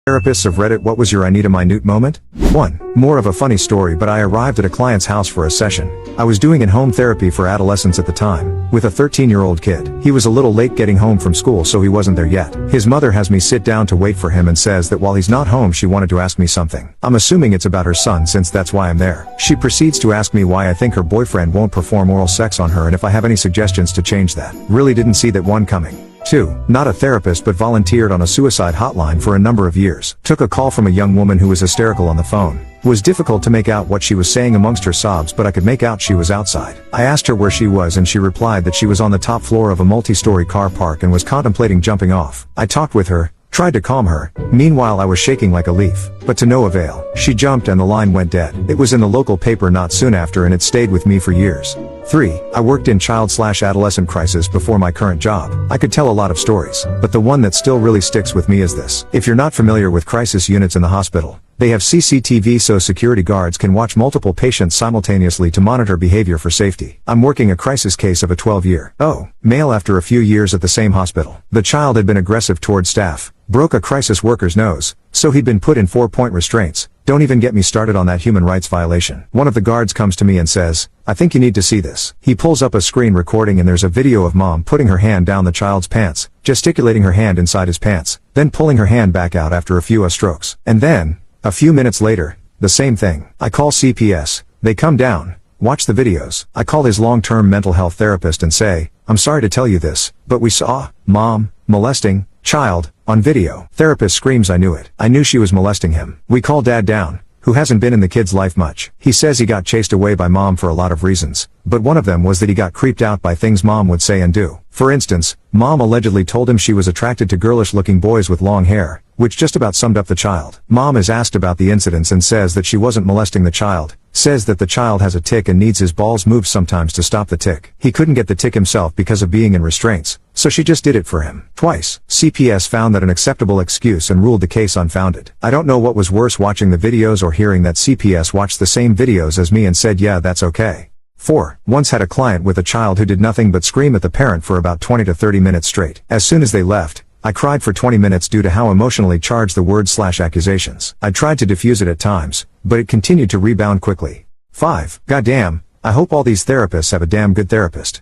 Therapists of Reddit, what was your I need a minute moment? 1. More of a funny story, but I arrived at a client's house for a session. I was doing in-home therapy for adolescents at the time, with a 13-year-old kid. He was a little late getting home from school, so he wasn't there yet. His mother has me sit down to wait for him and says that while he's not home she wanted to ask me something. I'm assuming it's about her son since that's why I'm there. She proceeds to ask me why I think her boyfriend won't perform oral sex on her and if I have any suggestions to change that. Really didn't see that one coming. 2. Not a therapist but volunteered on a suicide hotline for a number of years. Took a call from a young woman who was hysterical on the phone. Was difficult to make out what she was saying amongst her sobs, but I could make out she was outside. I asked her where she was and she replied that she was on the top floor of a multi-story car park and was contemplating jumping off. I talked with her, tried to calm her. Meanwhile I was shaking like a leaf, but to no avail. She jumped and the line went dead. It was in the local paper not soon after and it stayed with me for years. 3. I worked in child/adolescent crisis before my current job. I could tell a lot of stories, but the one that still really sticks with me is this. If you're not familiar with crisis units in the hospital, they have CCTV so security guards can watch multiple patients simultaneously to monitor behavior for safety. I'm working a crisis case of a 12-year-old male after a few years at the same hospital. The child had been aggressive towards staff, broke a crisis worker's nose, so he'd been put in 4-point restraints. Don't even get me started on that human rights violation. One of the guards comes to me and says, "I think you need to see this." He pulls up a screen recording and there's a video of mom putting her hand down the child's pants, gesticulating her hand inside his pants, then pulling her hand back out after a few strokes. And then, a few minutes later, the same thing. I call CPS, they come down, watch the videos. I call his long-term mental health therapist and say, "I'm sorry to tell you this, but we saw mom molesting child on video." Therapist screams, "I knew it. I knew she was molesting him." We call dad down, who hasn't been in the kid's life much. He says he got chased away by mom for a lot of reasons, but one of them was that he got creeped out by things mom would say and do. For instance, mom allegedly told him she was attracted to girlish-looking boys with long hair, which just about summed up the child. Mom is asked about the incidents and says that she wasn't molesting the child, says that the child has a tic and needs his balls moved sometimes to stop the tic. He couldn't get the tic himself because of being in restraints, so she just did it for him. Twice, CPS found that an acceptable excuse and ruled the case unfounded. I don't know what was worse, watching the videos or hearing that CPS watched the same videos as me and said, "Yeah, that's okay." 4. Once had a client with a child who did nothing but scream at the parent for about 20 to 30 minutes straight. As soon as they left, I cried for 20 minutes due to how emotionally charged the words/accusations. I tried to diffuse it at times, but it continued to rebound quickly. 5. Goddamn, I hope all these therapists have a damn good therapist.